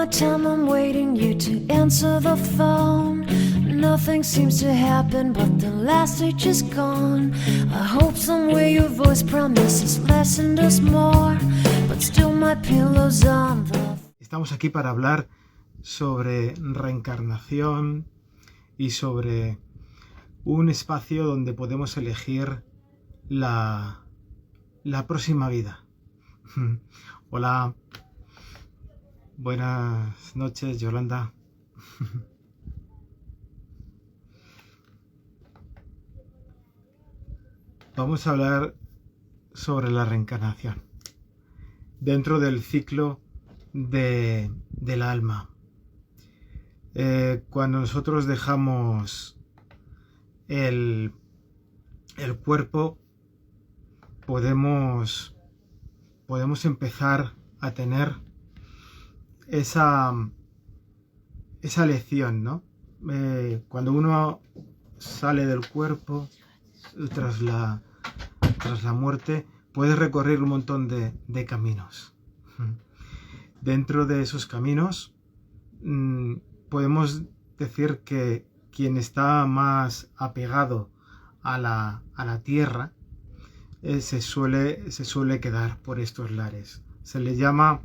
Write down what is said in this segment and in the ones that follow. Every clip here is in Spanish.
the time I'm waiting you to answer the phone. Nothing seems to happen, but the last stage is gone. I hope somewhere your voice promises less and us more, but still my pillow's on the... Estamos aquí para hablar sobre reencarnación y sobre un espacio donde podemos elegir la próxima vida. Hola, buenas noches, Yolanda. Vamos a hablar sobre la reencarnación dentro del ciclo del alma. Cuando nosotros dejamos el cuerpo, podemos empezar a tener esa lección, ¿no? Cuando uno sale del cuerpo tras la muerte, puede recorrer un montón de caminos. Dentro de esos caminos podemos decir que quien está más apegado a la tierra se suele quedar por estos lares. Se le llama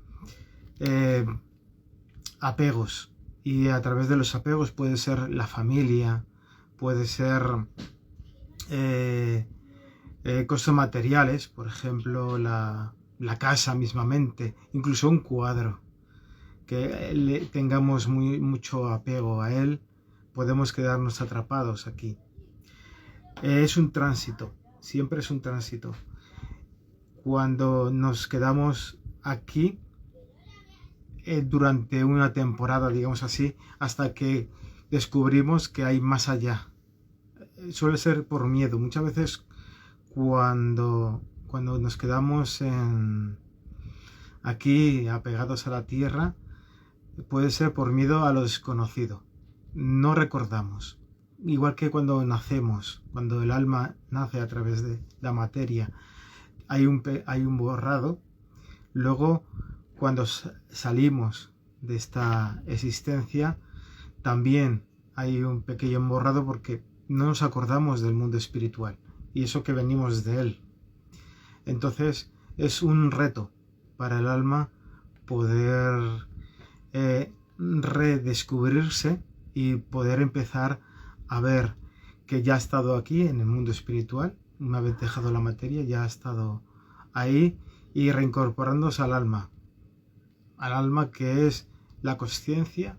apegos, y a través de los apegos puede ser la familia, puede ser cosas materiales, por ejemplo la casa mismamente, incluso un cuadro que tengamos mucho apego a él, podemos quedarnos atrapados aquí. Es un tránsito, siempre es un tránsito. Cuando nos quedamos aquí durante una temporada, digamos así, hasta que descubrimos que hay más allá. Suele ser por miedo. Muchas veces cuando nos quedamos aquí apegados a la tierra, puede ser por miedo a lo desconocido. No recordamos. Igual que cuando nacemos, cuando el alma nace a través de la materia, hay un borrado. Luego, cuando salimos de esta existencia, también hay un pequeño borrado, porque no nos acordamos del mundo espiritual y eso que venimos de él. Entonces es un reto para el alma poder redescubrirse y poder empezar a ver que ya ha estado aquí en el mundo espiritual. Una vez dejado la materia, ya ha estado ahí, y reincorporándose al alma que es la conciencia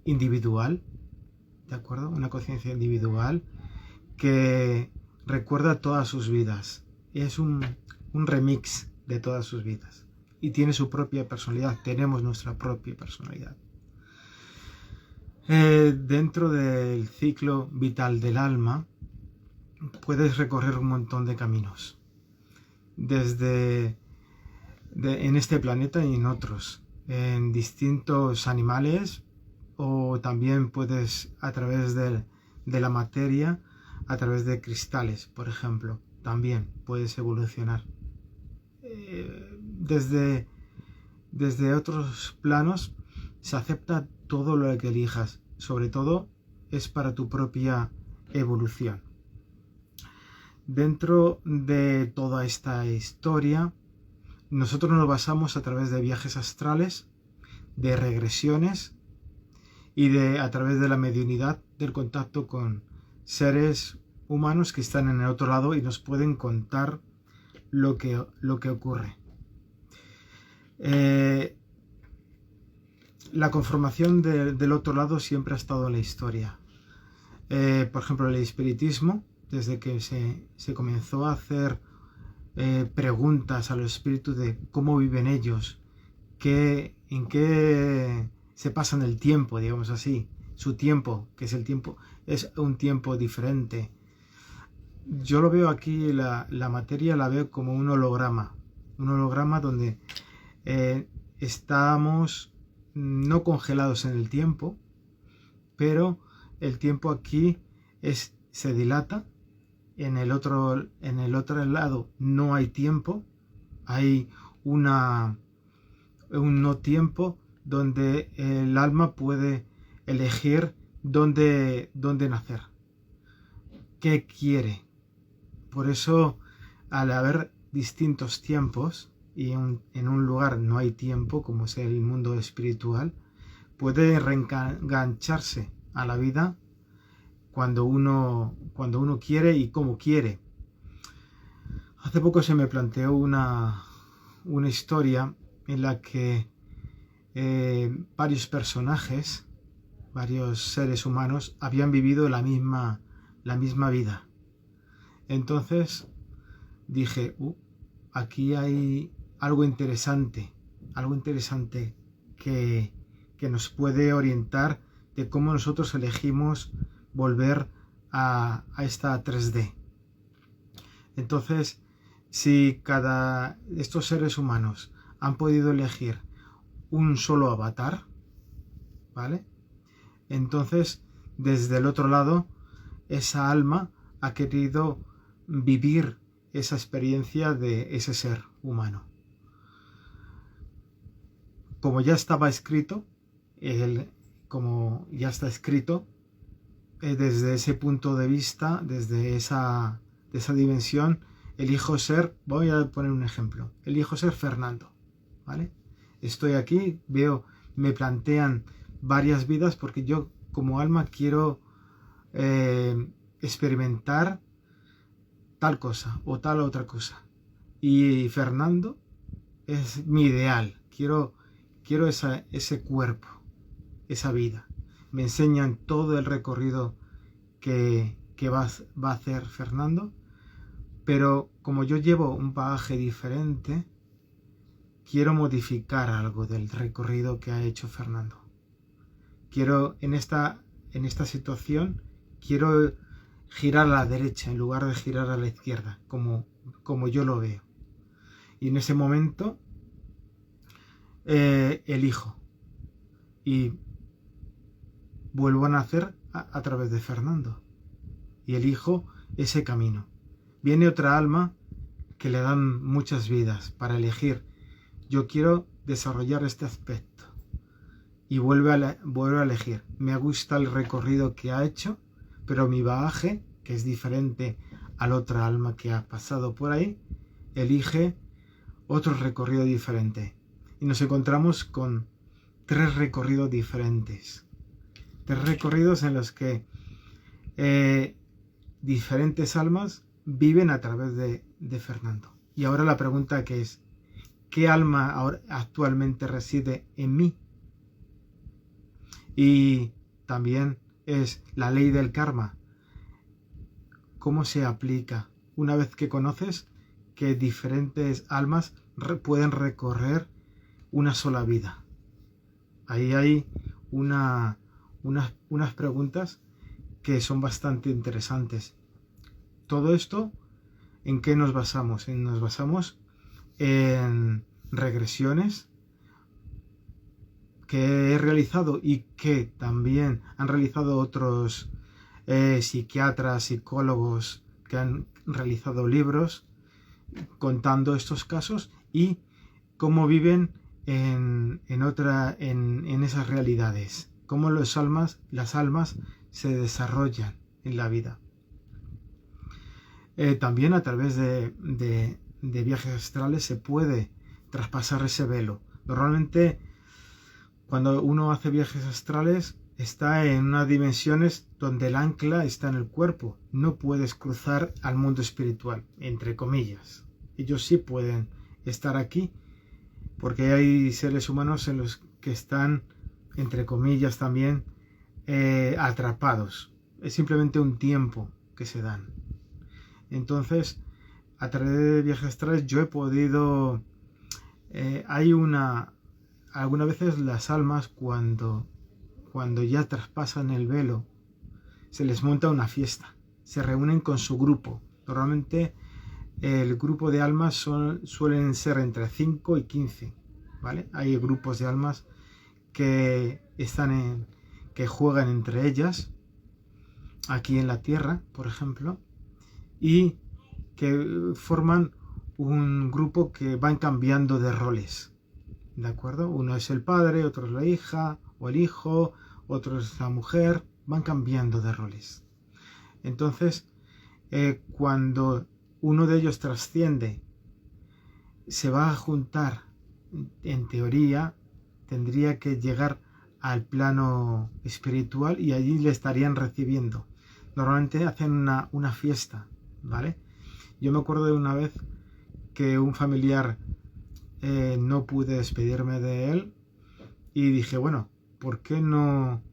individual, ¿de acuerdo? Una conciencia individual que recuerda todas sus vidas. Es un remix de todas sus vidas. Y tiene su propia personalidad. Tenemos nuestra propia personalidad. Dentro del ciclo vital del alma, puedes recorrer un montón de caminos. En este planeta y en otros. En distintos animales, o también puedes, a través de la materia, a través de cristales, por ejemplo, también puedes evolucionar. Desde otros planos se acepta todo lo que elijas, sobre todo es para tu propia evolución. Dentro de toda esta historia, nosotros nos basamos a través de viajes astrales, de regresiones y a través de la mediunidad, del contacto con seres humanos que están en el otro lado y nos pueden contar lo que ocurre. La conformación del otro lado siempre ha estado en la historia. Por ejemplo, el espiritismo, desde que se comenzó a hacer preguntas a los espíritus de cómo viven ellos, en qué se pasan el tiempo, digamos así, su tiempo, que es el tiempo, es un tiempo diferente. Yo lo veo aquí, la materia la veo como un holograma donde estamos no congelados en el tiempo, pero el tiempo aquí se dilata. En el otro lado no hay tiempo, hay un no tiempo donde el alma puede elegir dónde nacer, qué quiere. Por eso, al haber distintos tiempos y en un lugar no hay tiempo, como es el mundo espiritual, puede reengancharse a la vida cuando uno quiere y como quiere. Hace poco se me planteó una historia en la que varios personajes, varios seres humanos habían vivido la misma vida. Entonces dije, aquí hay algo interesante que nos puede orientar de cómo nosotros elegimos volver a esta 3D. Entonces, si estos seres humanos han podido elegir un solo avatar, ¿vale? Entonces, desde el otro lado, esa alma ha querido vivir esa experiencia de ese ser humano. Como ya estaba escrito, como ya está escrito, desde ese punto de vista, desde esa dimensión, elijo ser, voy a poner un ejemplo, elijo ser Fernando, ¿vale? Estoy aquí, me plantean varias vidas porque yo como alma quiero experimentar tal cosa o tal otra cosa. Y Fernando es mi ideal, quiero ese cuerpo, esa vida. Me enseñan todo el recorrido que va a hacer Fernando, pero como yo llevo un bagaje diferente, quiero modificar algo del recorrido que ha hecho Fernando. Quiero, en esta situación, quiero girar a la derecha en lugar de girar a la izquierda, como yo lo veo. Y en ese momento elijo y vuelvo a nacer a través de Fernando y elijo ese camino. Viene otra alma que le dan muchas vidas para elegir. Yo quiero desarrollar este aspecto y vuelvo a elegir. Me gusta el recorrido que ha hecho, pero mi bagaje, que es diferente a la otra alma que ha pasado por ahí, elige otro recorrido diferente. Y nos encontramos con 3 recorridos diferentes. 3 recorridos en los que diferentes almas viven a través de Fernando. Y ahora la pregunta que es, ¿qué alma ahora actualmente reside en mí? Y también es la ley del karma. ¿Cómo se aplica? Una vez que conoces que diferentes almas pueden recorrer una sola vida. Ahí hay unas preguntas que son bastante interesantes. Todo esto, ¿en qué nos basamos? Nos basamos en regresiones que he realizado y que también han realizado otros psiquiatras, psicólogos que han realizado libros contando estos casos y cómo viven en esas realidades, cómo las almas se desarrollan en la vida. También a través de viajes astrales se puede traspasar ese velo. Normalmente cuando uno hace viajes astrales está en unas dimensiones donde el ancla está en el cuerpo. No puedes cruzar al mundo espiritual, entre comillas. Ellos sí pueden estar aquí porque hay seres humanos en los que están, entre comillas también, atrapados. Es simplemente un tiempo que se dan. Entonces, a través de viajes astrales yo he podido... algunas veces las almas cuando ya traspasan el velo, se les monta una fiesta. Se reúnen con su grupo. Normalmente el grupo de almas suelen ser entre 5 y 15. ¿Vale? Hay grupos de almas que juegan entre ellas, aquí en la Tierra, por ejemplo, y que forman un grupo que van cambiando de roles. ¿de acuerdo? Uno es el padre, otro es la hija o el hijo, otro es la mujer, van cambiando de roles. Entonces, cuando uno de ellos trasciende, se va a juntar, en teoría, tendría que llegar al plano espiritual y allí le estarían recibiendo. Normalmente hacen una fiesta, ¿vale? Yo me acuerdo de una vez que un familiar no pude despedirme de él y dije, bueno, ¿por qué no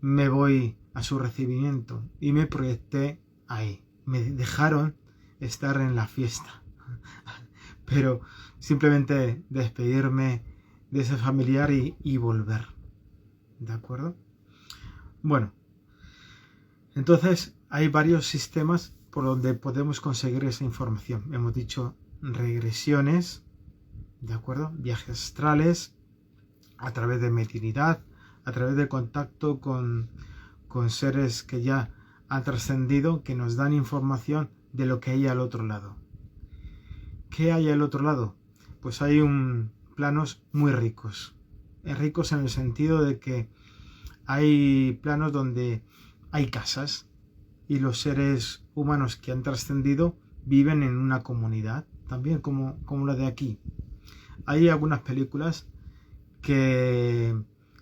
me voy a su recibimiento? Y me proyecté ahí. Me dejaron estar en la fiesta. Pero simplemente despedirme de ese familiar y volver. ¿De acuerdo? Bueno, entonces hay varios sistemas por donde podemos conseguir esa información. Hemos dicho regresiones, ¿de acuerdo? Viajes astrales, a través de mediunidad, a través de contacto con seres que ya han trascendido, que nos dan información de lo que hay al otro lado. ¿Qué hay al otro lado? Pues hay planos muy ricos. Ricos en el sentido de que hay planos donde hay casas y los seres humanos que han trascendido viven en una comunidad, también como la de aquí. Hay algunas películas que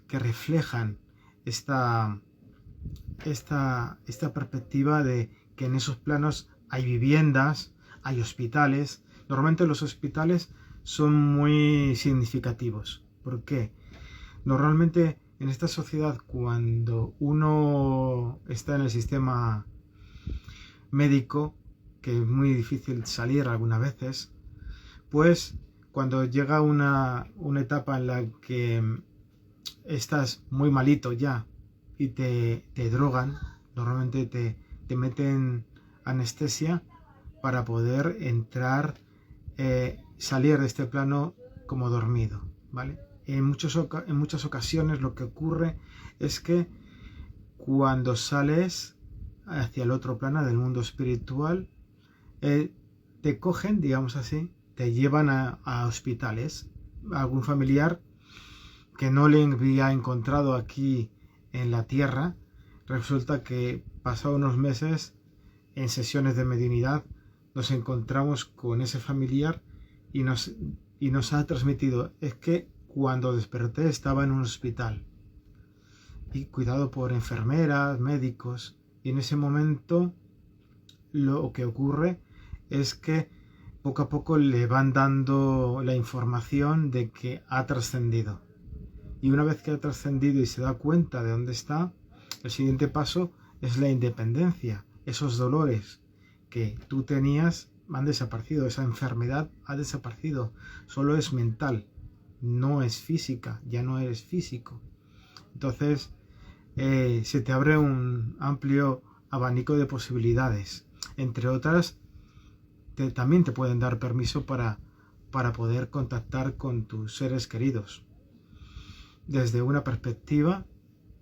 reflejan esta perspectiva de que en esos planos hay viviendas, hay hospitales. Normalmente los hospitales son muy significativos. ¿Por qué? Normalmente en esta sociedad, cuando uno está en el sistema médico, que es muy difícil salir algunas veces, pues cuando llega una etapa en la que estás muy malito ya y te drogan, normalmente te meten anestesia para poder entrar, salir de este plano como dormido, ¿vale? En muchas ocasiones lo que ocurre es que cuando sales hacia el otro plano del mundo espiritual, te cogen, digamos así, te llevan a hospitales. Algún familiar que no le había encontrado aquí en la tierra, resulta que pasados unos meses, en sesiones de mediunidad, nos encontramos con ese familiar y nos ha transmitido, es que cuando desperté estaba en un hospital y cuidado por enfermeras, médicos, y en ese momento lo que ocurre es que poco a poco le van dando la información de que ha trascendido. Y una vez que ha trascendido y se da cuenta de dónde está, el siguiente paso es la independencia. Esos dolores que tú tenías han desaparecido, esa enfermedad ha desaparecido, solo es mental, no es física, ya no eres físico. Entonces se te abre un amplio abanico de posibilidades. Entre otras, también te pueden dar permiso para poder contactar con tus seres queridos. Desde una perspectiva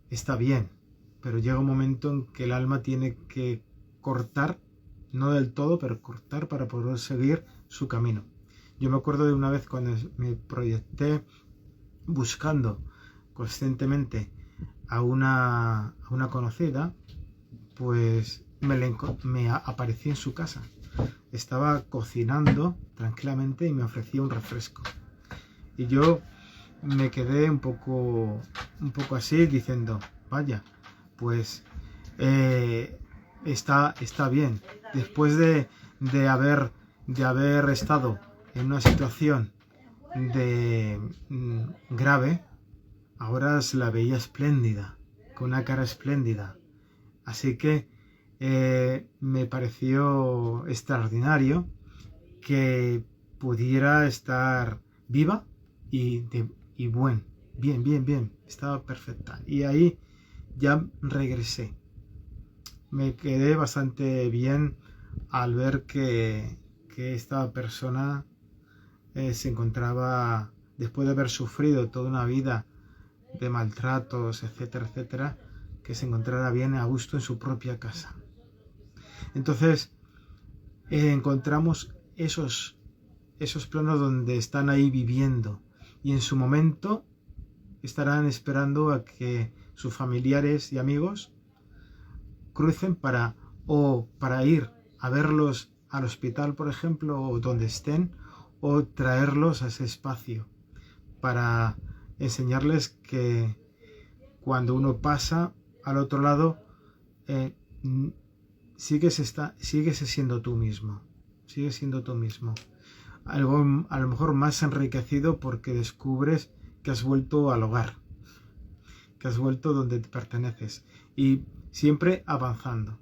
está bien, pero llega un momento en que el alma tiene que cortar, no del todo, pero cortar para poder seguir su camino. Yo me acuerdo de una vez cuando me proyecté buscando conscientemente a una conocida, pues me aparecí en su casa. Estaba cocinando tranquilamente y me ofrecía un refresco. Y yo me quedé un poco así diciendo, vaya, pues está bien. Después de haber estado en una situación grave, ahora se la veía espléndida, con una cara espléndida. Así que me pareció extraordinario que pudiera estar viva y bien, estaba perfecta. Y ahí ya regresé. Me quedé bastante bien al ver que esta persona se encontraba, después de haber sufrido toda una vida de maltratos, etcétera, que se encontrara bien a gusto en su propia casa. Entonces encontramos esos planos donde están ahí viviendo, y en su momento estarán esperando a que sus familiares y amigos crucen para ir a verlos al hospital, por ejemplo, o donde estén, o traerlos a ese espacio para enseñarles que cuando uno pasa al otro lado, sigues siendo tú mismo. Sigues siendo tú mismo. Algo a lo mejor más enriquecido porque descubres que has vuelto al hogar, que has vuelto donde te perteneces, y siempre avanzando.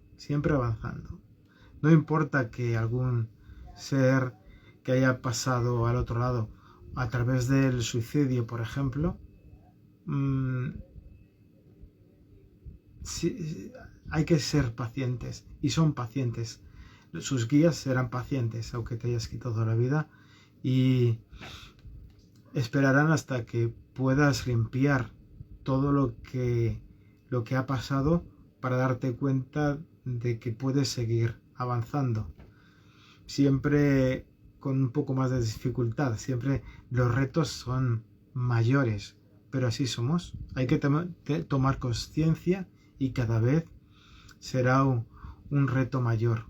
No importa que algún ser que haya pasado al otro lado a través del suicidio, por ejemplo, sí, hay que ser pacientes, y son pacientes. Sus guías serán pacientes, aunque te hayas quitado la vida, y esperarán hasta que puedas limpiar todo lo que ha pasado para darte cuenta de que puedes seguir avanzando. Siempre con un poco más de dificultad, siempre los retos son mayores, pero así somos. Hay que tomar conciencia y cada vez será un reto mayor,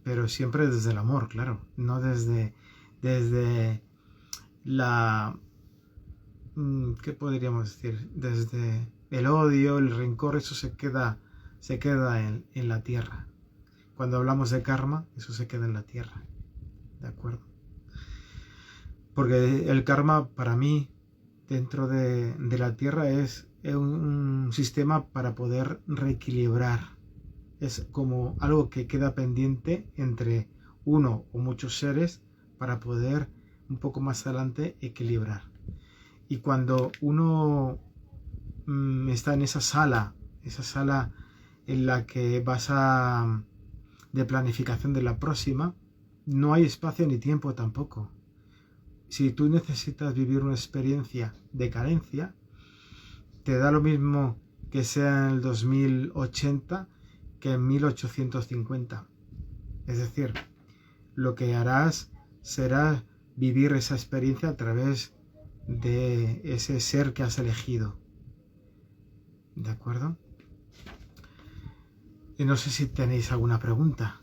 pero siempre desde el amor, claro, no desde la... ¿qué podríamos decir? Desde el odio, el rencor, eso se queda en la tierra. Cuando hablamos de karma, eso se queda en la tierra, ¿de acuerdo? Porque el karma, para mí, dentro de la tierra, es un sistema para poder reequilibrar. Es como algo que queda pendiente entre uno o muchos seres para poder un poco más adelante equilibrar. Y cuando uno está en esa sala en la que vas de planificación de la próxima, no hay espacio ni tiempo tampoco. Si tú necesitas vivir una experiencia de carencia, te da lo mismo que sea en el 2080 que en 1850. Es decir, lo que harás será vivir esa experiencia a través de ese ser que has elegido. ¿De acuerdo? Y no sé si tenéis alguna pregunta.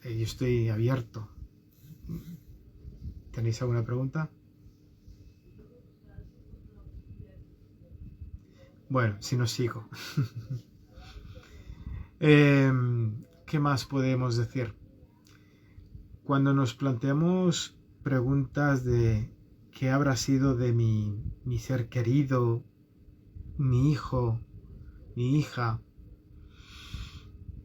Yo estoy abierto. ¿Tenéis alguna pregunta? Bueno, si no sigo. ¿Qué más podemos decir? Cuando nos planteamos preguntas de qué habrá sido de mi ser querido, mi hijo, mi hija,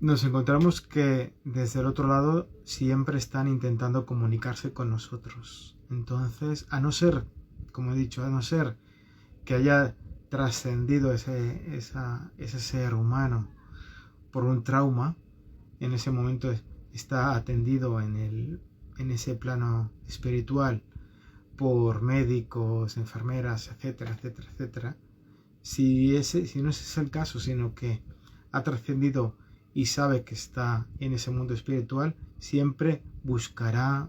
nos encontramos que desde el otro lado siempre están intentando comunicarse con nosotros. Entonces, a no ser, como he dicho, a no ser que haya trascendido ese ser humano por un trauma, en ese momento está atendido en ese plano espiritual por médicos, enfermeras, etcétera, etcétera, etcétera. Si no ese es el caso, sino que ha trascendido y sabe que está en ese mundo espiritual, siempre buscará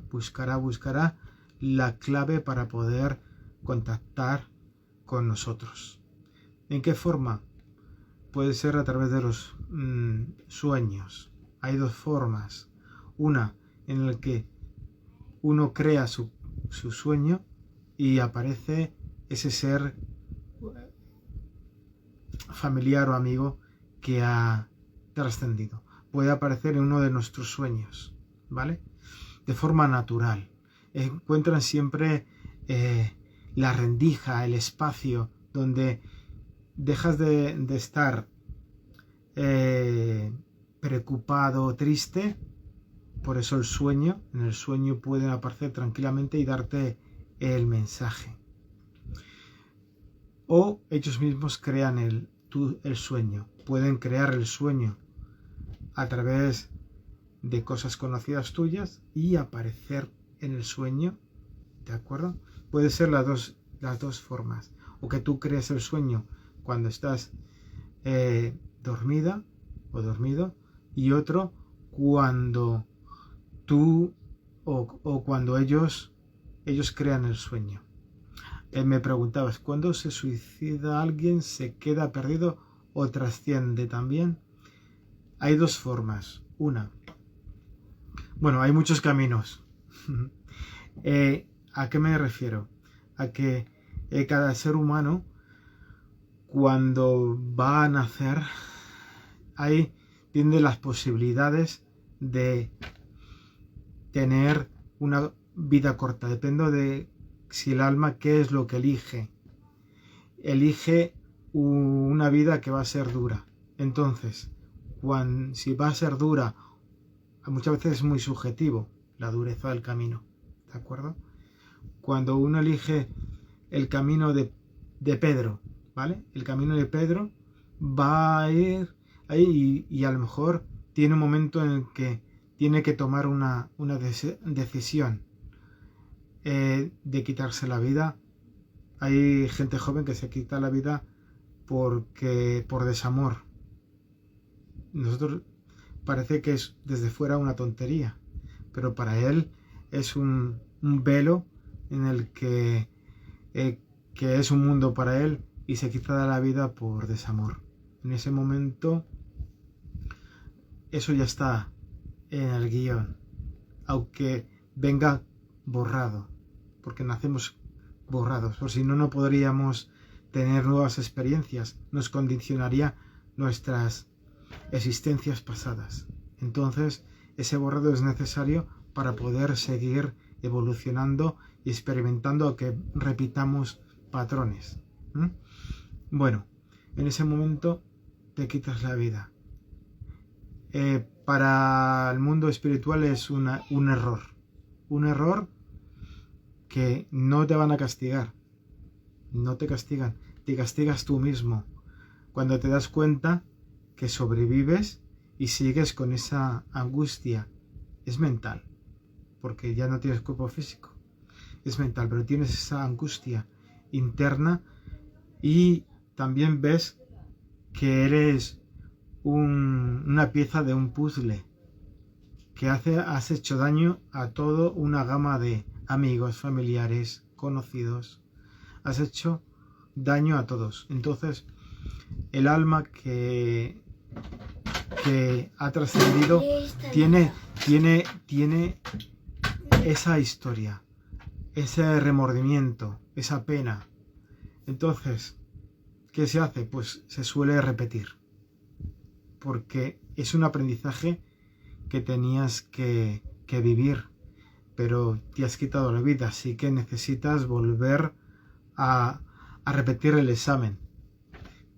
la clave para poder contactar con nosotros. ¿En qué forma? Puede ser a través de los sueños. Hay dos formas. Una en la que uno crea su sueño y aparece ese ser familiar o amigo que ha trascendido. Puede aparecer en uno de nuestros sueños, ¿vale? De forma natural. Encuentran siempre la rendija, el espacio donde dejas de estar preocupado, triste. Por eso el sueño, en el sueño pueden aparecer tranquilamente y darte el mensaje. O ellos mismos crean el sueño. Pueden crear el sueño a través de cosas conocidas tuyas y aparecer en el sueño, ¿de acuerdo? Puede ser las dos formas. O que tú crees el sueño cuando estás dormida o dormido, y otro cuando tú o cuando ellos crean el sueño. Me preguntabas, ¿cuándo se suicida alguien? ¿Se queda perdido o trasciende también? Hay dos formas. Una, bueno, hay muchos caminos. ¿A qué me refiero? A que cada ser humano, cuando va a nacer, ahí tiene las posibilidades de tener una vida corta. Depende de si el alma, ¿qué es lo que elige? Elige una vida que va a ser dura. Entonces, si va a ser dura, muchas veces es muy subjetivo la dureza del camino, ¿de acuerdo? Cuando uno elige el camino de Pedro, ¿vale? El camino de Pedro va a ir ahí y a lo mejor tiene un momento en el que tiene que tomar una decisión de quitarse la vida. Hay gente joven que se quita la vida por desamor. Nosotros parece que es desde fuera una tontería, pero para él es un velo en el que es un mundo para él y se quita la vida por desamor. En ese momento eso ya está en el guión, aunque venga borrado, porque nacemos borrados, por si no, no podríamos tener nuevas experiencias, nos condicionaría nuestras existencias pasadas. Entonces, ese borrado es necesario para poder seguir evolucionando y experimentando, aunque repitamos patrones. Bueno, en ese momento te quitas la vida. Para el mundo espiritual es un error. Un error que no te van a castigar. No te castigan. Te castigas tú mismo. Cuando te das cuenta que sobrevives y sigues con esa angustia. Es mental. Porque ya no tienes cuerpo físico. Es mental, pero tienes esa angustia interna y también ves que eres una pieza de un puzzle, que has hecho daño a toda una gama de amigos, familiares, conocidos. Has hecho daño a todos. Entonces, el alma que ha trascendido tiene esa historia, ese remordimiento, esa pena. Entonces, ¿qué se hace? Pues se suele repetir, porque es un aprendizaje que tenías que vivir, pero te has quitado la vida, así que necesitas volver a repetir el examen.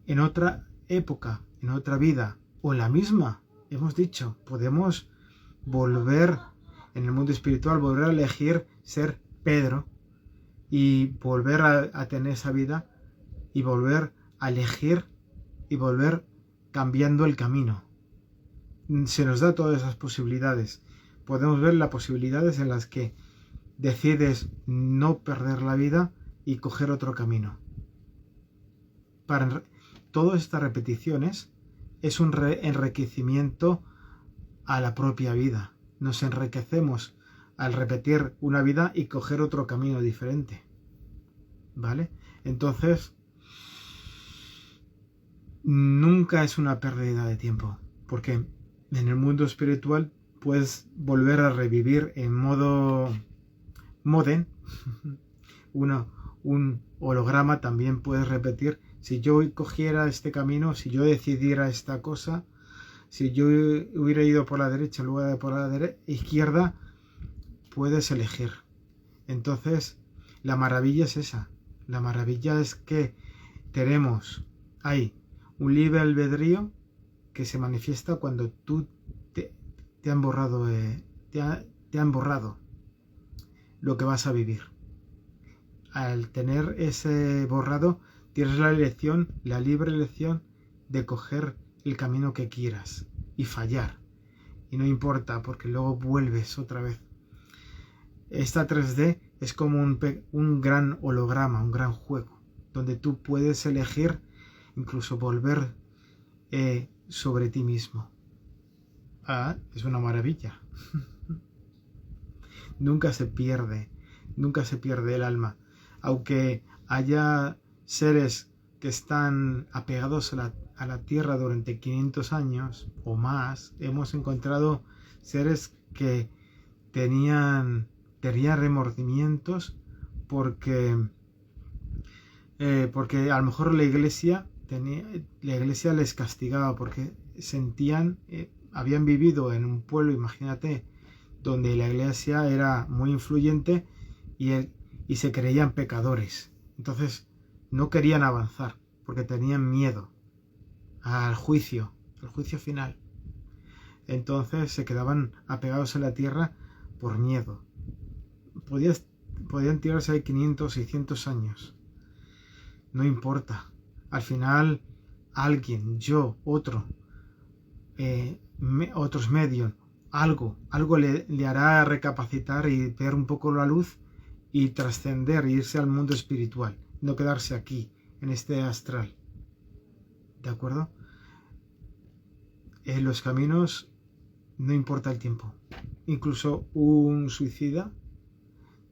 En otra época, en otra vida, o en la misma, hemos dicho, podemos volver, en el mundo espiritual, volver a elegir ser Pedro y volver a tener esa vida y volver a elegir y volver cambiando el camino. Se nos da todas esas posibilidades. Podemos ver las posibilidades en las que decides no perder la vida y coger otro camino. Para todas estas repeticiones es un enriquecimiento a la propia vida. Nos enriquecemos al repetir una vida y coger otro camino diferente. ¿Vale? Entonces, nunca es una pérdida de tiempo, porque en el mundo espiritual puedes volver a revivir en modo modem. Un holograma también puedes repetir. Si yo cogiera este camino, si yo decidiera esta cosa, si yo hubiera ido por la derecha en lugar de por la izquierda, puedes elegir. Entonces, la maravilla es esa. La maravilla es que tenemos ahí un libre albedrío que se manifiesta cuando tú te han borrado lo que vas a vivir. Al tener ese borrado, tienes la elección, la libre elección de coger el camino que quieras y fallar. Y no importa, porque luego vuelves otra vez. Esta 3D es como un gran holograma, un gran juego, donde tú puedes elegir incluso volver sobre ti mismo. Es una maravilla. Nunca se pierde el alma. Aunque haya seres que están apegados a la tierra durante 500 años o más. Hemos encontrado seres que tenían remordimientos porque a lo mejor la iglesia les castigaba porque sentían, habían vivido en un pueblo, imagínate, donde la iglesia era muy influyente y se creían pecadores. Entonces no querían avanzar porque tenían miedo al juicio final. Entonces se quedaban apegados a la tierra por miedo. Podían tirarse ahí 500, 600 años. No importa. Al final alguien, yo, otros medios, algo le hará recapacitar y ver un poco la luz y trascender, irse al mundo espiritual, no quedarse aquí, en este astral. ¿De acuerdo? En los caminos no importa el tiempo. Incluso un suicida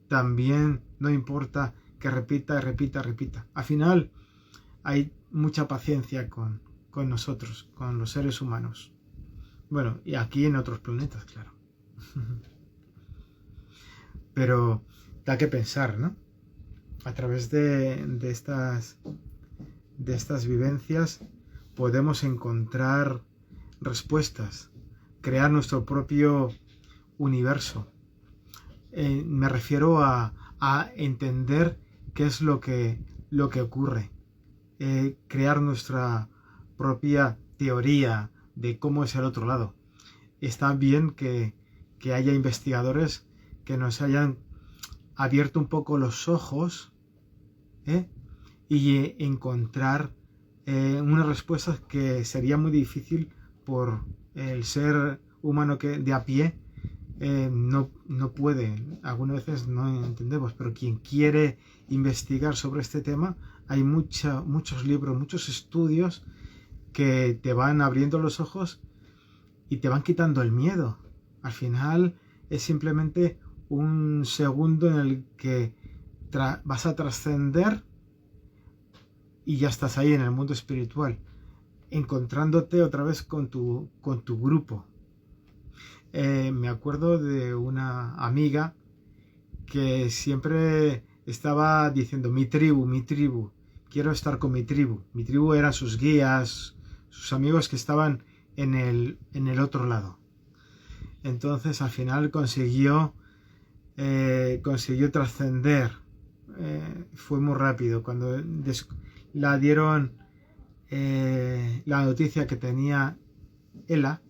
también no importa que repita. Al final hay mucha paciencia con nosotros, con los seres humanos. Bueno, y aquí en otros planetas, claro. Pero da que pensar, ¿no? A través de estas vivencias podemos encontrar respuestas, crear nuestro propio universo. Me refiero a entender qué es lo que ocurre, crear nuestra propia teoría de cómo es el otro lado. Está bien que haya investigadores que nos hayan abierto un poco los ojos y encontrar unas respuestas que sería muy difícil por el ser humano que de a pie no puede. Algunas veces no entendemos, pero quien quiere investigar sobre este tema, hay muchos libros, muchos estudios que te van abriendo los ojos y te van quitando el miedo. Al final es simplemente un segundo en el que vas a trascender y ya estás ahí en el mundo espiritual, encontrándote otra vez con tu grupo. Me acuerdo de una amiga que siempre estaba diciendo mi tribu, quiero estar con mi tribu. Mi tribu eran sus guías, sus amigos que estaban en el otro lado. Entonces al final consiguió trascender. Fue muy rápido. Cuando la dieron la noticia que tenía ELA,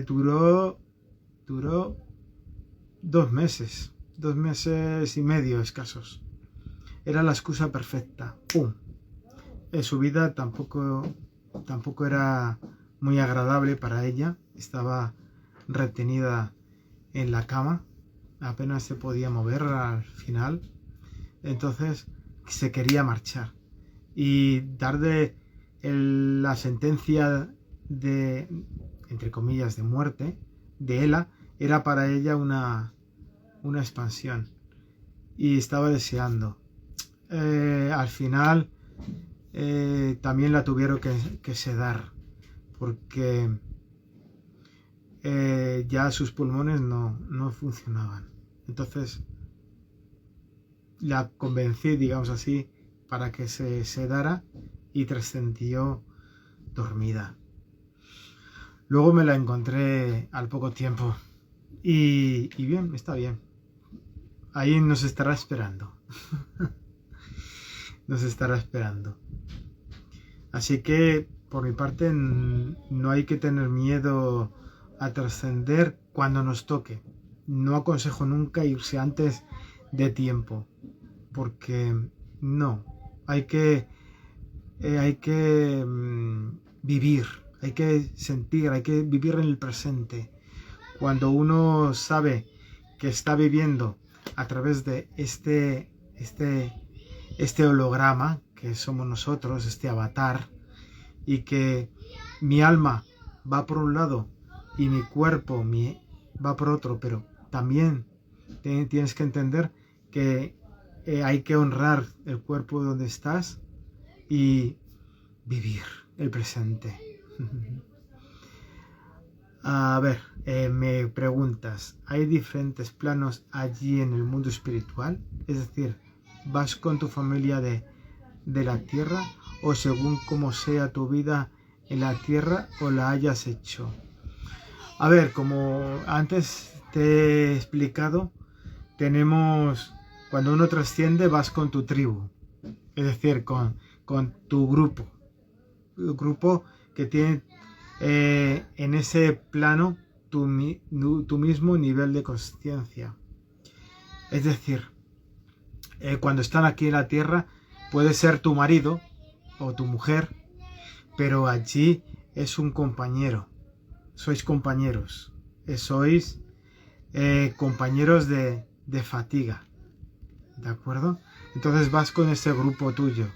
duró 2 meses y medio escasos. Era la excusa perfecta. ¡Pum! Su vida tampoco era muy agradable para ella. Estaba retenida en la cama, apenas se podía mover al final. Entonces se quería marchar y darle la sentencia de, entre comillas, de muerte de ELA era para ella una expansión y estaba deseando. Al final también la tuvieron que sedar porque ya sus pulmones no funcionaban. Entonces la convencí, digamos así, para que se sedara y trascendió dormida. Luego me la encontré al poco tiempo y bien, está bien. Ahí nos estará esperando. Nos estará esperando. Así que por mi parte no hay que tener miedo a trascender cuando nos toque. No aconsejo nunca irse antes de tiempo, porque no, hay que vivir, hay que sentir, hay que vivir en el presente. Cuando uno sabe que está viviendo a través de este holograma que somos nosotros, este avatar, y que mi alma va por un lado y mi cuerpo va por otro, pero también tienes que entender que hay que honrar el cuerpo donde estás y vivir el presente. A ver, me preguntas, ¿hay diferentes planos allí en el mundo espiritual? Es decir, ¿vas con tu familia de la tierra o según cómo sea tu vida en la tierra o la hayas hecho? A ver, como antes te he explicado, cuando uno trasciende vas con tu tribu, es decir, con tu grupo. El grupo que tiene en ese plano tu mismo nivel de consciencia. Es decir, cuando están aquí en la tierra puede ser tu marido o tu mujer, pero allí es un compañero. Sois compañeros. Sois compañeros de fatiga. ¿De acuerdo? Entonces vas con ese grupo tuyo.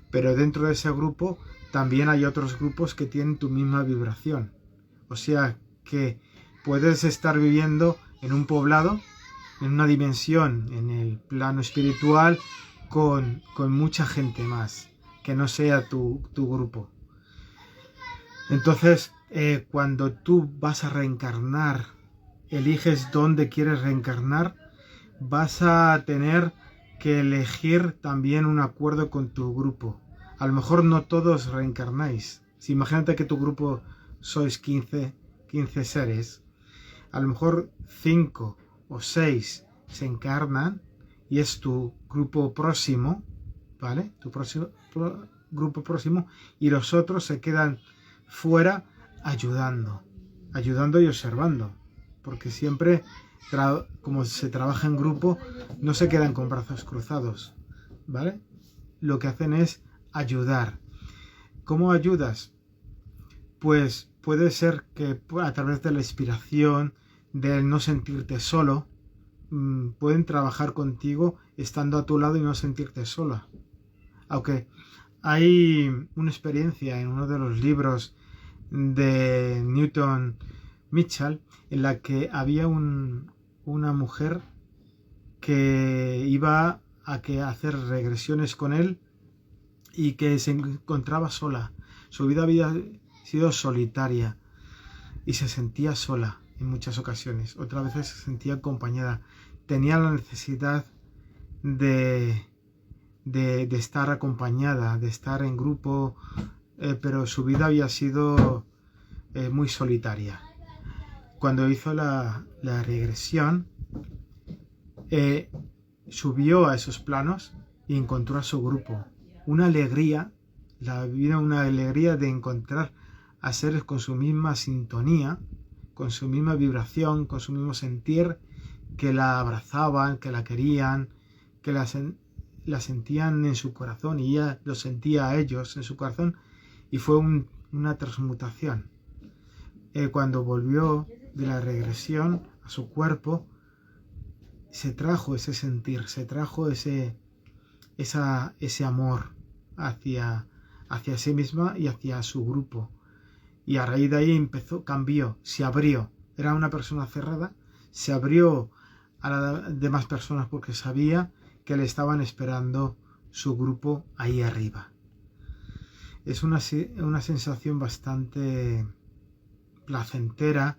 Pero dentro de ese grupo también hay otros grupos que tienen tu misma vibración. O sea que puedes estar viviendo en un poblado, en una dimensión, en el plano espiritual, con mucha gente más, que no sea tu grupo. Entonces, cuando tú vas a reencarnar, eliges dónde quieres reencarnar, vas a tener que elegir también un acuerdo con tu grupo. A lo mejor no todos reencarnáis. Si imagínate que tu grupo sois 15 seres, a lo mejor 5 o 6 se encarnan y es tu grupo próximo, ¿vale? Tu grupo próximo, y los otros se quedan fuera ayudando y observando, porque siempre como se trabaja en grupo no se quedan con brazos cruzados, ¿vale? Lo que hacen es ayudar. ¿Cómo ayudas? Pues puede ser que a través de la inspiración, del no sentirte solo, pueden trabajar contigo estando a tu lado y no sentirte sola. Aunque hay una experiencia en uno de los libros de Newton Mitchell en la que había una mujer que iba a hacer regresiones con él y que se encontraba sola. Su vida había sido solitaria y se sentía sola en muchas ocasiones. Otras veces se sentía acompañada. Tenía la necesidad de estar acompañada, de estar en grupo, pero su vida había sido muy solitaria. Cuando hizo la regresión, subió a esos planos y encontró a su grupo. Una alegría de encontrar a seres con su misma sintonía, con su misma vibración, con su mismo sentir, que la abrazaban, que la querían, que la sentían en su corazón y ella lo sentía a ellos en su corazón, y fue una transmutación. Cuando volvió de la regresión a su cuerpo, se trajo ese sentir, se trajo ese amor hacia sí misma y hacia su grupo. Y a raíz de ahí cambió, se abrió. Era una persona cerrada, se abrió a las demás personas porque sabía que le estaban esperando su grupo ahí arriba. Es una sensación bastante placentera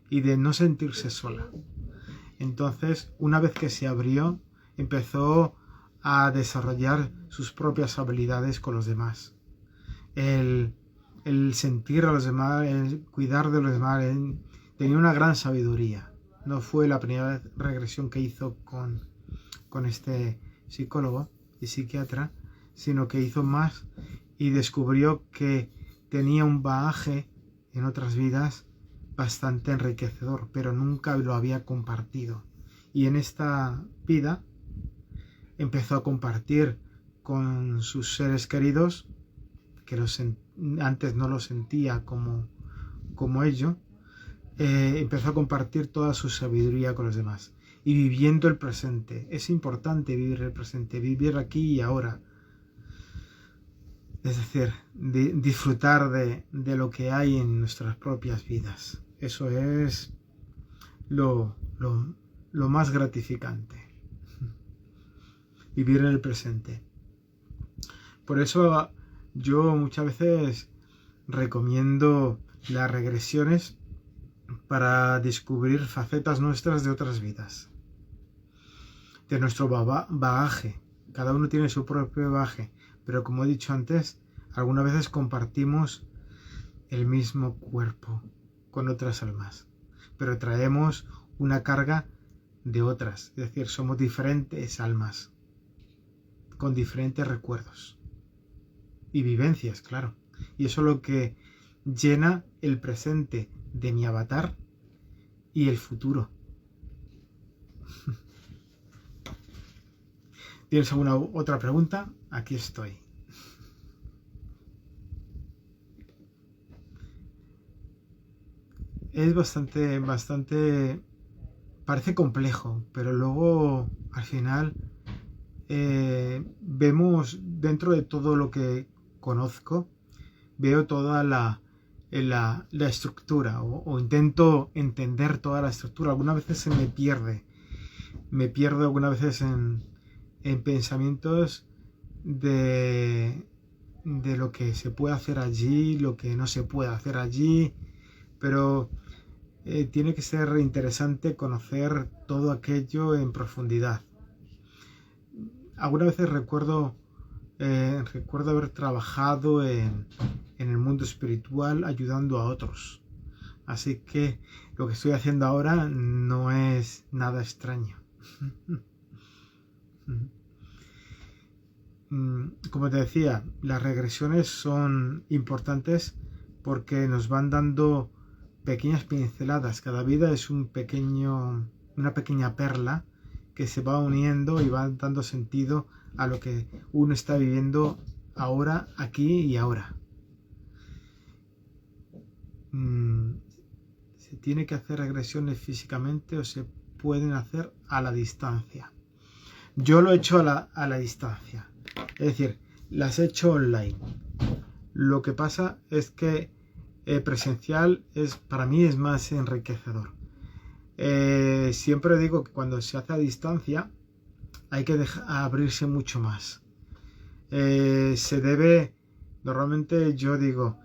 y de no sentirse sola. Entonces, una vez que se abrió, empezó a desarrollar sus propias habilidades con los demás. El sentir a los demás, el cuidar de los demás, tenía una gran sabiduría. No fue la primera regresión que hizo con este psicólogo y psiquiatra, sino que hizo más y descubrió que tenía un bagaje en otras vidas bastante enriquecedor, pero nunca lo había compartido. Y en esta vida empezó a compartir con sus seres queridos, que antes no lo sentía como ello. Empezó a compartir toda su sabiduría con los demás y viviendo el presente. Es importante vivir el presente, vivir aquí y ahora. Es decir, disfrutar de lo que hay en nuestras propias vidas. Eso es lo más gratificante. vivir en el presente. Por eso yo muchas veces recomiendo las regresiones para descubrir facetas nuestras de otras vidas, de nuestro bagaje. Cada uno tiene su propio bagaje, pero como he dicho antes, algunas veces compartimos el mismo cuerpo con otras almas, pero traemos una carga de otras, es decir, somos diferentes almas, con diferentes recuerdos y vivencias, claro. Y eso es lo que llena el presente de mi avatar y el futuro. ¿Tienes alguna otra pregunta? Aquí estoy. Es bastante, parece complejo, pero luego al final vemos dentro de todo lo que conozco, veo toda la estructura o intento entender toda la estructura. Algunas veces se me pierdo algunas veces en pensamientos de lo que se puede hacer allí, lo que no se puede hacer allí, pero tiene que ser interesante conocer todo aquello en profundidad. Algunas veces recuerdo haber trabajado en el mundo espiritual ayudando a otros. Así que lo que estoy haciendo ahora no es nada extraño. Como te decía, las regresiones son importantes porque nos van dando pequeñas pinceladas. Cada vida es una pequeña perla que se va uniendo y va dando sentido a lo que uno está viviendo ahora, aquí y ahora. ¿Se tiene que hacer regresiones físicamente o se pueden hacer a la distancia? Yo lo he hecho a la distancia, es decir, las he hecho online. Lo que pasa es que presencial para mí es más enriquecedor. Siempre digo que cuando se hace a distancia hay que abrirse mucho más. Se debe, normalmente yo digo,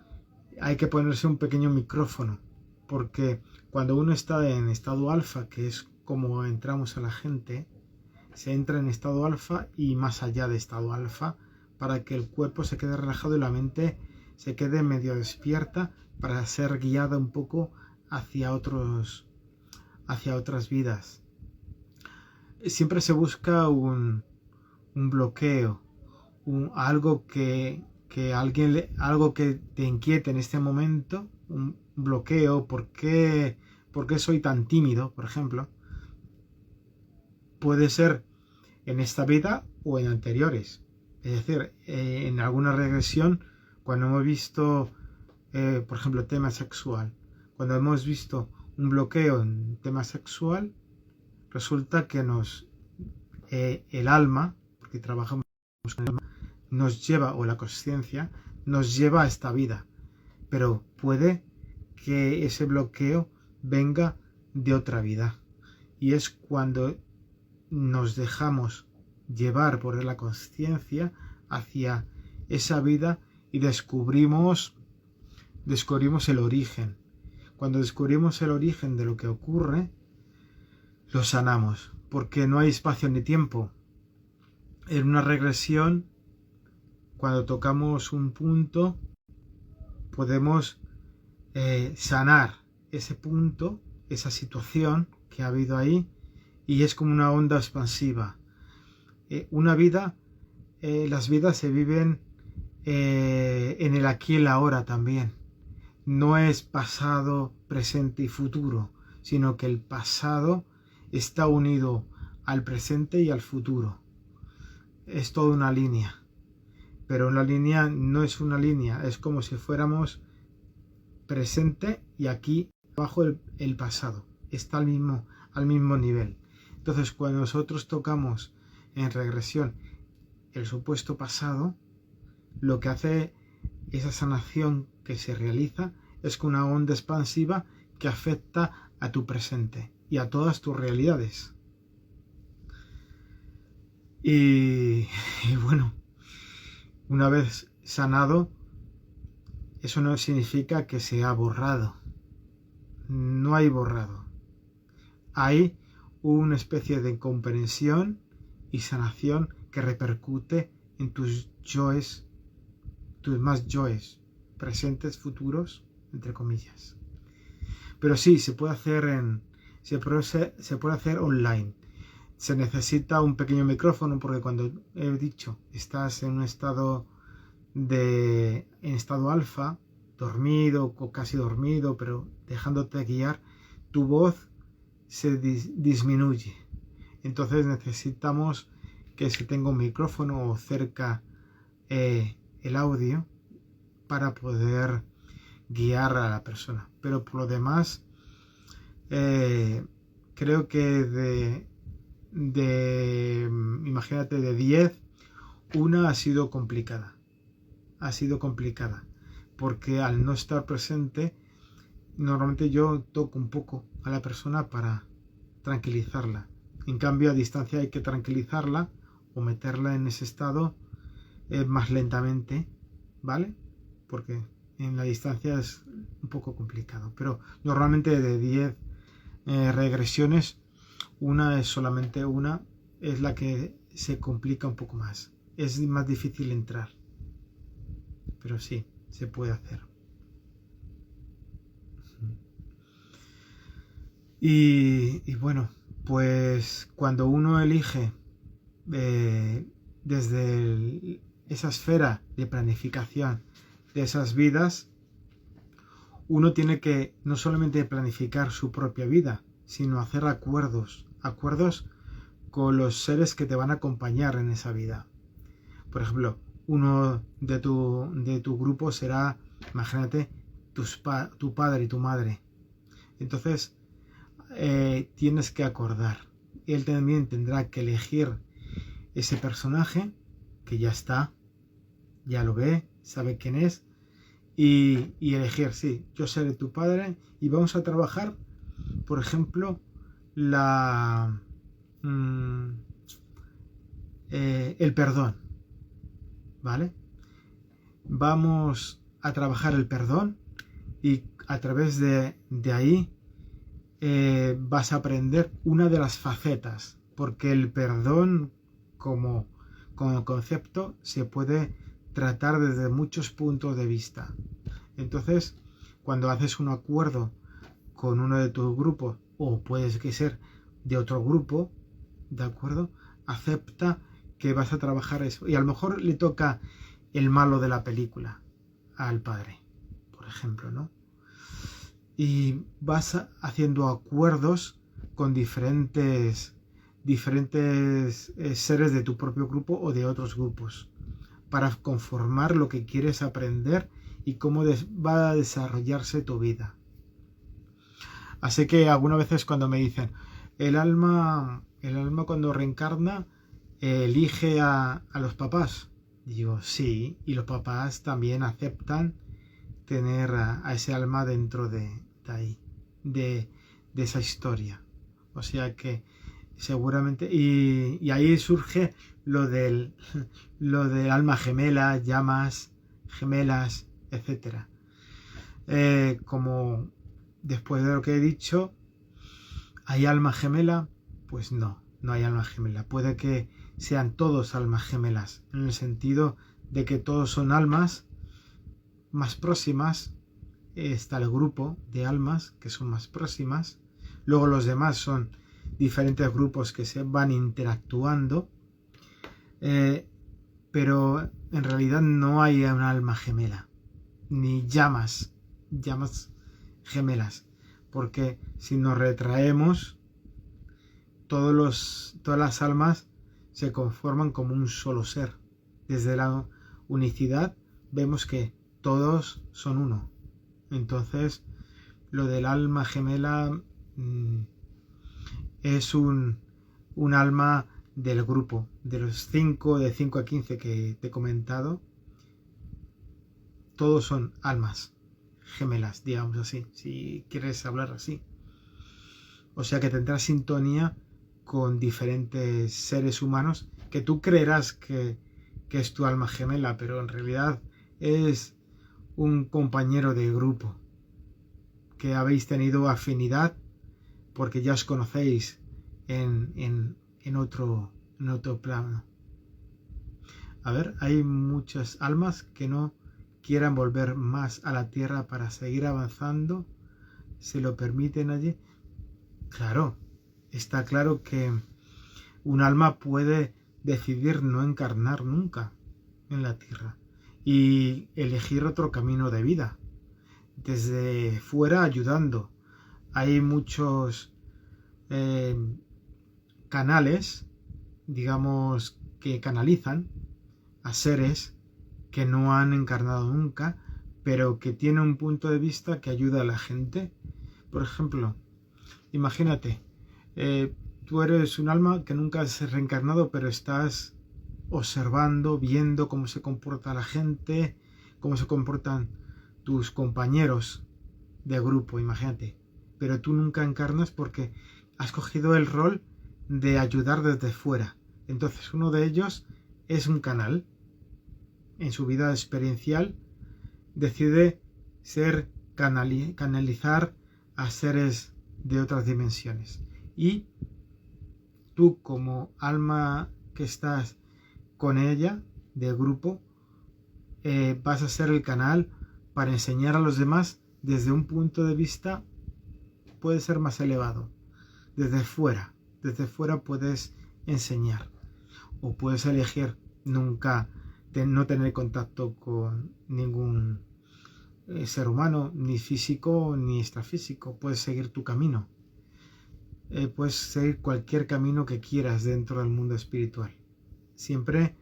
hay que ponerse un pequeño micrófono, porque cuando uno está en estado alfa, que es como entramos a la gente, se entra en estado alfa y más allá de estado alfa, para que el cuerpo se quede relajado y la mente se quede medio despierta para ser guiada un poco hacia otras vidas. Siempre se busca un bloqueo, algo que te inquiete en este momento, un bloqueo. ¿Por qué soy tan tímido, por ejemplo? Puede ser en esta vida o en anteriores. Es decir, en alguna regresión, cuando hemos visto, por ejemplo, tema sexual, cuando hemos visto un bloqueo en tema sexual, resulta que el alma, porque trabajamos con el alma, nos lleva, o la conciencia, nos lleva a esta vida. Pero puede que ese bloqueo venga de otra vida. Y es cuando nos dejamos llevar por la conciencia hacia esa vida y descubrimos el origen. Cuando descubrimos el origen de lo que ocurre, lo sanamos, porque no hay espacio ni tiempo. En una regresión, cuando tocamos un punto, podemos sanar ese punto, esa situación que ha habido ahí, y es como una onda expansiva. Una vida, las vidas se viven en el aquí y el ahora también. No es pasado, presente y futuro, sino que el pasado está unido al presente y al futuro. Es toda una línea, pero la línea no es una línea, es como si fuéramos presente y aquí abajo el pasado, está al mismo nivel. Entonces, cuando nosotros tocamos en regresión el supuesto pasado, lo que hace esa sanación que se realiza es con una onda expansiva que afecta a tu presente y a todas tus realidades. Y, y bueno, una vez sanado, eso no significa que se ha borrado. No hay borrado. Hay una especie de comprensión y sanación que repercute en tus yoes, tus más yoes, presentes, futuros, entre comillas. Pero sí, se puede hacer online. Se necesita un pequeño micrófono porque cuando he dicho estás en un estado en estado alfa, dormido o casi dormido, pero dejándote guiar, tu voz se disminuye. Entonces necesitamos que se tenga un micrófono o cerca el audio para poder guiar a la persona. Pero por lo demás, creo que imagínate, de 10, una ha sido complicada. Porque al no estar presente, normalmente yo toco un poco a la persona para tranquilizarla. En cambio, a distancia hay que tranquilizarla o meterla en ese estado más lentamente, ¿vale? Porque en la distancia es un poco complicado. Pero normalmente de 10 regresiones, solamente una es la que se complica un poco más. Es más difícil entrar. Pero sí, se puede hacer. Y bueno, pues cuando uno elige desde esa esfera de planificación de esas vidas, uno tiene que no solamente planificar su propia vida, sino hacer acuerdos con los seres que te van a acompañar en esa vida. Por ejemplo, uno de tu grupo será, imagínate, tu padre y tu madre. Entonces, tienes que acordar. Él también tendrá que elegir ese personaje que ya está, ya lo ve, sabe quién es, y elegir, sí, yo seré tu padre y vamos a trabajar, por ejemplo, el perdón, ¿vale? Vamos a trabajar el perdón y a través de ahí vas a aprender una de las facetas, porque el perdón como concepto se puede tratar desde muchos puntos de vista. Entonces, cuando haces un acuerdo con uno de tus grupos, o puede que ser de otro grupo, ¿de acuerdo? Acepta que vas a trabajar eso. Y a lo mejor le toca el malo de la película al padre, por ejemplo, ¿no? Y vas haciendo acuerdos con diferentes seres de tu propio grupo o de otros grupos para conformar lo que quieres aprender y cómo va a desarrollarse tu vida. Así que algunas veces cuando me dicen el alma cuando reencarna elige a los papás, digo sí, y los papás también aceptan tener a ese alma dentro de ahí, de esa historia. O sea que seguramente, y ahí surge lo del alma gemela, llamas gemelas, etcétera. Como después de lo que he dicho, ¿hay alma gemela? Pues no hay alma gemela. Puede que sean todos almas gemelas, en el sentido de que todos son almas más próximas. Está el grupo de almas que son más próximas. Luego los demás son diferentes grupos que se van interactuando. Pero en realidad no hay un alma gemela, ni llamas gemelas, porque si nos retraemos, todas las almas se conforman como un solo ser. Desde la unicidad vemos que todos son uno. Entonces, lo del alma gemela es un alma del grupo, de los 5, de 5 a 15 que te he comentado. Todos son almas gemelas, digamos así, si quieres hablar así. O sea que tendrás sintonía con diferentes seres humanos que tú creerás que es tu alma gemela, pero en realidad es un compañero de grupo, que habéis tenido afinidad porque ya os conocéis en otro plano. A ver, hay muchas almas que no quieran volver más a la tierra para seguir avanzando. ¿Se lo permiten allí? Claro, está claro que un alma puede decidir no encarnar nunca en la tierra y elegir otro camino de vida, desde fuera ayudando. Hay muchos canales, digamos, que canalizan a seres que no han encarnado nunca, pero que tienen un punto de vista que ayuda a la gente. Por ejemplo, imagínate, tú eres un alma que nunca has reencarnado, pero estás observando, viendo cómo se comporta la gente, cómo se comportan tus compañeros de grupo, imagínate. Pero tú nunca encarnas porque has cogido el rol de ayudar desde fuera. Entonces uno de ellos es un canal. En su vida experiencial decide canalizar a seres de otras dimensiones. Y tú, como alma que estás con ella, de grupo, vas a ser el canal para enseñar a los demás desde un punto de vista, puede ser más elevado, desde fuera puedes enseñar, o puedes elegir nunca no tener contacto con ningún ser humano, ni físico ni extrafísico. Puedes seguir tu camino, puedes seguir cualquier camino que quieras dentro del mundo espiritual, siempre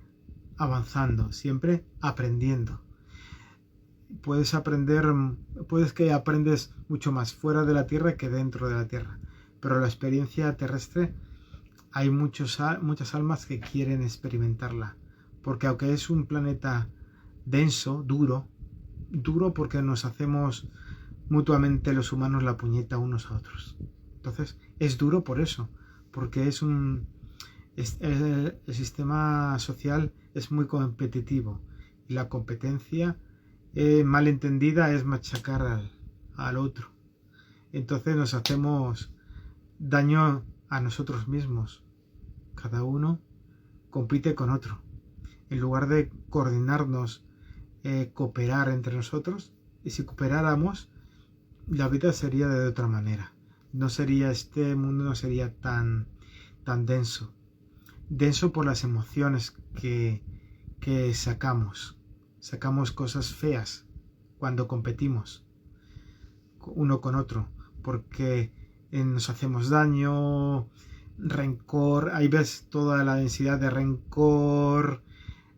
avanzando, siempre aprendiendo. Puedes que aprendes mucho más fuera de la Tierra que dentro de la Tierra, pero la experiencia terrestre hay muchas almas que quieren experimentarla, porque aunque es un planeta denso, duro porque nos hacemos mutuamente los humanos la puñeta unos a otros. Entonces es duro por eso, porque el sistema social es muy competitivo y la competencia mal entendida es machacar al otro. Entonces nos hacemos daño a nosotros mismos. Cada uno compite con otro. En lugar de coordinarnos, cooperar entre nosotros, y si cooperáramos, la vida sería de otra manera. Este mundo no sería tan denso. Denso por las emociones que sacamos. Sacamos cosas feas cuando competimos uno con otro, porque nos hacemos daño, rencor, ahí ves toda la densidad de rencor,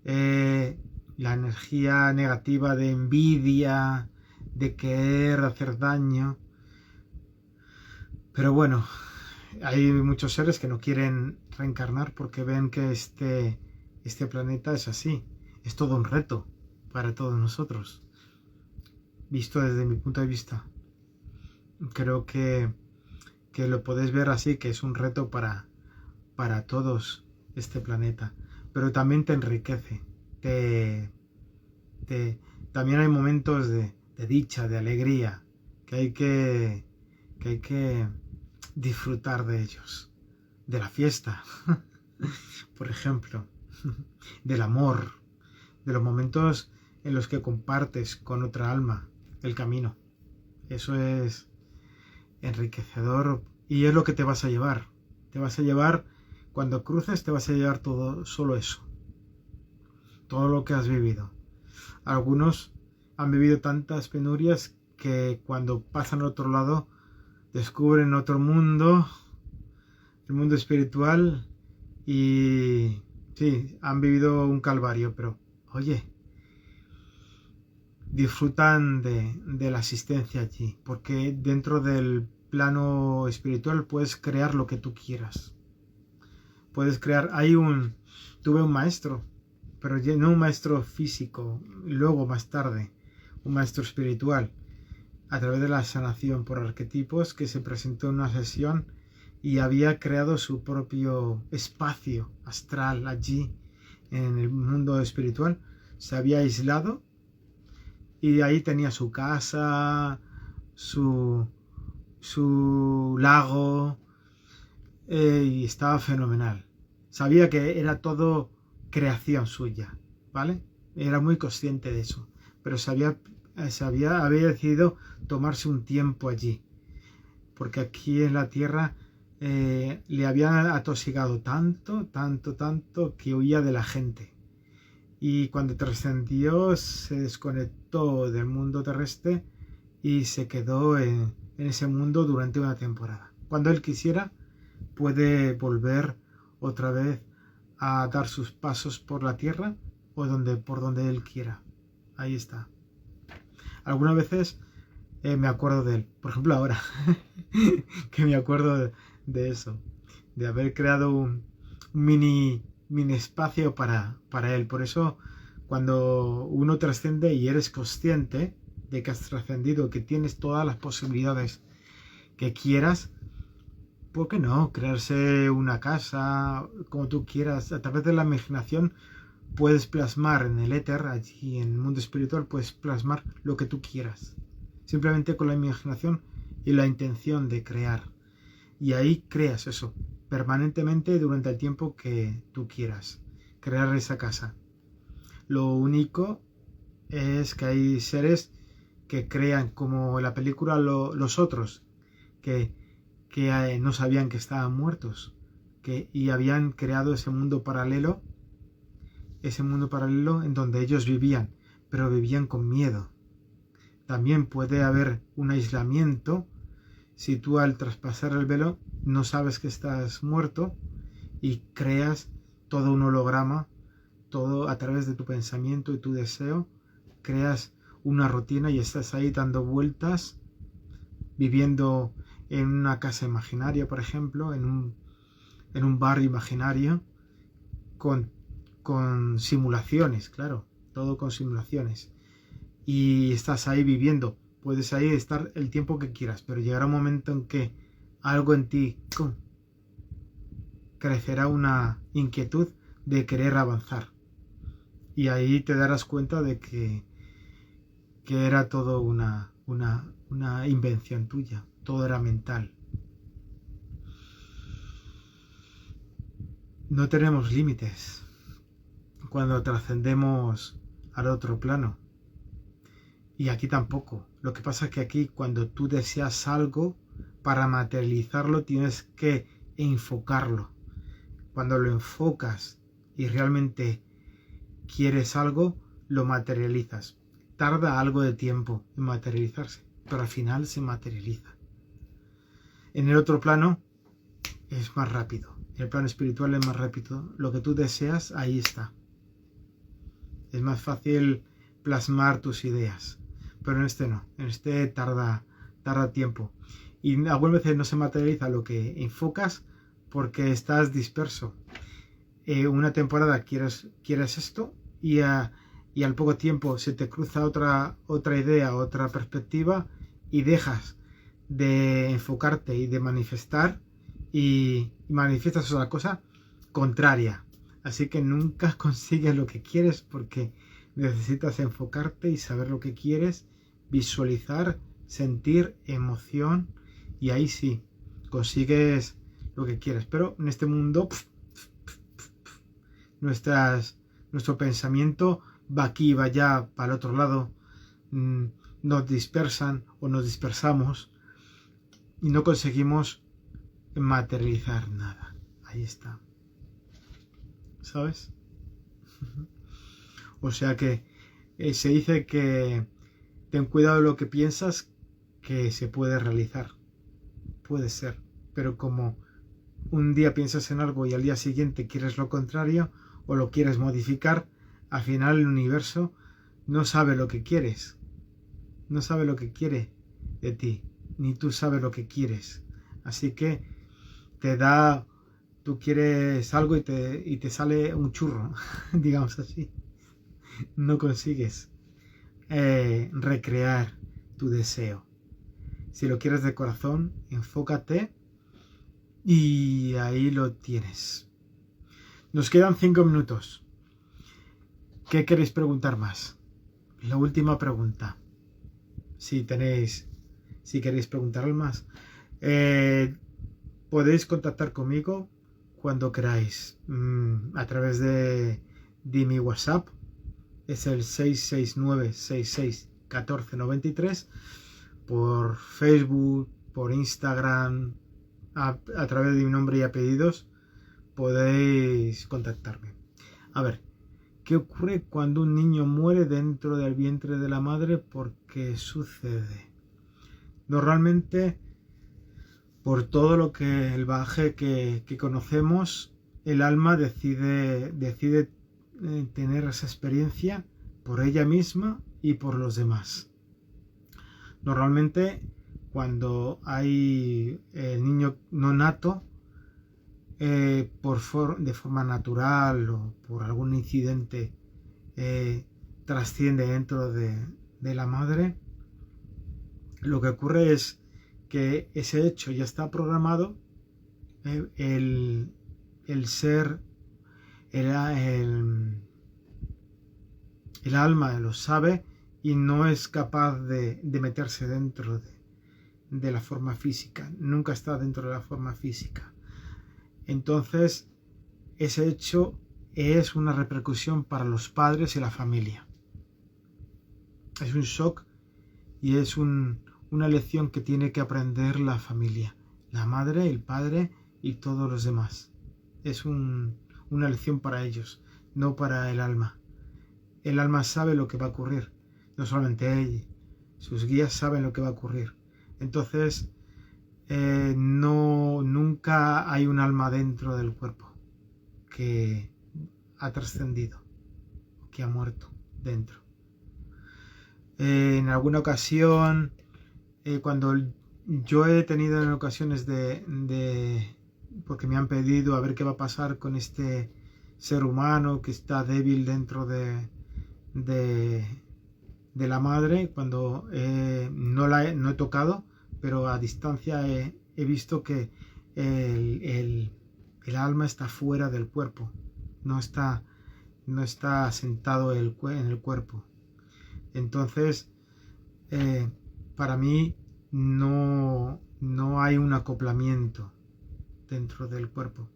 la energía negativa de envidia, de querer hacer daño. Pero bueno, hay muchos seres que no quieren reencarnar porque ven que este planeta es así, es todo un reto para todos nosotros, visto desde mi punto de vista. Creo que lo podéis ver así, que es un reto para todos este planeta, pero también te enriquece, también hay momentos de dicha, de alegría, que hay que disfrutar de ellos, de la fiesta, por ejemplo, del amor, de los momentos en los que compartes con otra alma el camino. Eso es enriquecedor y es lo que te vas a llevar. Te vas a llevar, cuando cruces, te vas a llevar solo eso, todo lo que has vivido. Algunos han vivido tantas penurias que cuando pasan al otro lado descubren otro mundo, el mundo espiritual, y sí, han vivido un calvario, pero oye, disfrutan de la asistencia allí, porque dentro del plano espiritual puedes crear lo que tú quieras. Puedes crear, tuve un maestro, pero no un maestro físico, luego más tarde, un maestro espiritual, a través de la sanación por arquetipos, que se presentó en una sesión y había creado su propio espacio astral allí en el mundo espiritual. Se había aislado y ahí tenía su casa, su lago, y estaba fenomenal. Sabía que era todo creación suya, ¿vale? Era muy consciente de eso, pero había decidido tomarse un tiempo allí, porque aquí en la tierra le habían atosigado tanto que huía de la gente. Y cuando trascendió se desconectó del mundo terrestre y se quedó en ese mundo durante una temporada. Cuando él quisiera puede volver otra vez a dar sus pasos por la tierra o por donde él quiera. Ahí está. Algunas veces me acuerdo de él. Por ejemplo ahora que me acuerdo de eso, de haber creado un mini espacio para él. Por eso cuando uno trasciende y eres consciente de que has trascendido, que tienes todas las posibilidades que quieras, ¿por qué no? Crearse una casa como tú quieras. A través de la imaginación puedes plasmar en el éter, allí en el mundo espiritual, puedes plasmar lo que tú quieras. Simplemente con la imaginación y la intención de crear. Y ahí creas eso, permanentemente durante el tiempo que tú quieras. Crear esa casa. Lo único es que hay seres que crean, como en la película Los Otros, que no sabían que estaban muertos, y habían creado ese mundo paralelo en donde ellos vivían, pero vivían con miedo. También puede haber un aislamiento si tú al traspasar el velo no sabes que estás muerto y creas todo un holograma, todo a través de tu pensamiento y tu deseo, creas una rutina y estás ahí dando vueltas, viviendo en una casa imaginaria, por ejemplo, en un barrio imaginario, con simulaciones, claro, todo con simulaciones. Y estás ahí viviendo. Puedes ahí estar el tiempo que quieras, pero llegará un momento en que algo en ti crecerá una inquietud de querer avanzar. Y ahí te darás cuenta de que era todo una invención tuya. Todo era mental. No tenemos límites cuando trascendemos al otro plano. Y aquí tampoco. Lo que pasa es que aquí, cuando tú deseas algo, para materializarlo tienes que enfocarlo. Cuando lo enfocas y realmente quieres algo, lo materializas. Tarda algo de tiempo en materializarse, pero al final se materializa. En el otro plano es más rápido. En el plano espiritual es más rápido. Lo que tú deseas, ahí está. Es más fácil plasmar tus ideas. Pero en este no. En este tarda tiempo. Y algunas veces no se materializa lo que enfocas porque estás disperso. Una temporada quieres esto y al poco tiempo se te cruza otra idea, otra perspectiva y dejas de enfocarte y de manifestar y manifiestas otra cosa contraria. Así que nunca consigues lo que quieres porque necesitas enfocarte y saber lo que quieres, visualizar, sentir emoción y ahí sí consigues lo que quieres. Pero en este mundo nuestro pensamiento va aquí, va allá, para el otro lado, nos dispersan o nos dispersamos y no conseguimos materializar nada. Ahí está. ¿Sabes? O sea que se dice que ten cuidado de lo que piensas, que se puede realizar. Puede ser. Pero como un día piensas en algo y al día siguiente quieres lo contrario o lo quieres modificar, al final el universo no sabe lo que quieres. No sabe lo que quiere de ti. Ni tú sabes lo que quieres. Así que tú quieres algo y te sale un churro, digamos así. No consigues recrear tu deseo. Si lo quieres de corazón, enfócate Y ahí lo tienes. Nos quedan 5 minutos. ¿Qué queréis preguntar más? La última pregunta. Si queréis preguntar algo más, podéis contactar conmigo cuando queráis, a través de mi WhatsApp. Es el 669-661493, por Facebook, por Instagram, a través de mi nombre y apellidos podéis contactarme. A ver, ¿qué ocurre cuando un niño muere dentro del vientre de la madre? ¿Por qué sucede? Normalmente, por todo lo que el bagaje que conocemos, el alma decide tener esa experiencia por ella misma y por los demás. Normalmente, cuando hay el niño no nato, de forma natural o por algún incidente, trasciende dentro de la madre, lo que ocurre es que ese hecho ya está programado. El ser, el alma lo sabe y no es capaz de meterse dentro de la forma física, nunca está dentro de la forma física. Entonces, ese hecho es una repercusión para los padres y la familia. Es un shock y es una lección que tiene que aprender la familia, la madre, el padre y todos los demás. Es una lección para ellos, no para el alma. El alma sabe lo que va a ocurrir, no solamente ella, sus guías saben lo que va a ocurrir. Entonces, nunca hay un alma dentro del cuerpo que ha trascendido, que ha muerto dentro. En alguna ocasión, cuando yo he tenido en ocasiones porque me han pedido a ver qué va a pasar con este ser humano que está débil dentro de la madre, cuando no he tocado, pero a distancia he visto que el alma está fuera del cuerpo, no está sentado en el cuerpo. Entonces, para mí no hay un acoplamiento dentro del cuerpo,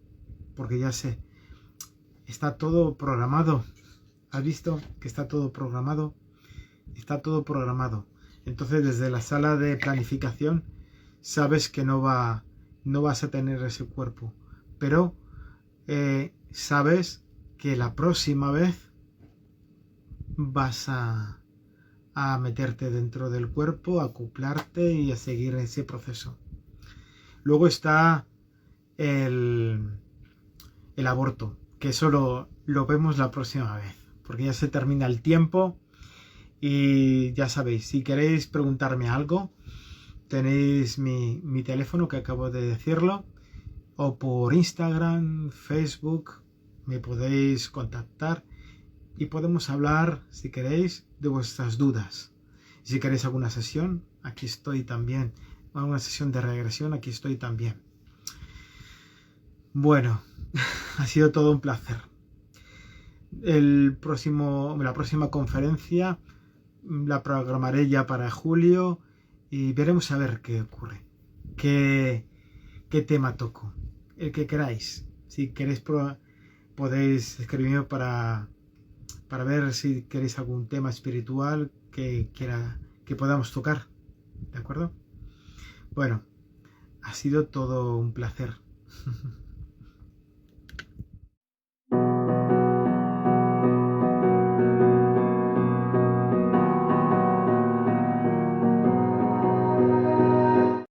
porque ya sé, está todo programado. ¿Has visto que está todo programado? Está todo programado. Entonces, desde la sala de planificación sabes que no vas a tener ese cuerpo, pero sabes que la próxima vez vas a meterte dentro del cuerpo, a acoplarte y a seguir ese proceso. Luego está el aborto, que eso lo vemos la próxima vez, porque ya se termina el tiempo. Y ya sabéis, si queréis preguntarme algo, tenéis mi teléfono, que acabo de decirlo, o por Instagram, Facebook, me podéis contactar y podemos hablar, si queréis, de vuestras dudas. Si queréis alguna sesión, aquí estoy también. Alguna sesión de regresión, aquí estoy también. Bueno, ha sido todo un placer. La próxima conferencia la programaré ya para julio y veremos a ver qué ocurre, qué tema toco, el que queráis. Si queréis podéis escribirme para ver si queréis algún tema espiritual que podamos tocar, ¿de acuerdo? Bueno, ha sido todo un placer.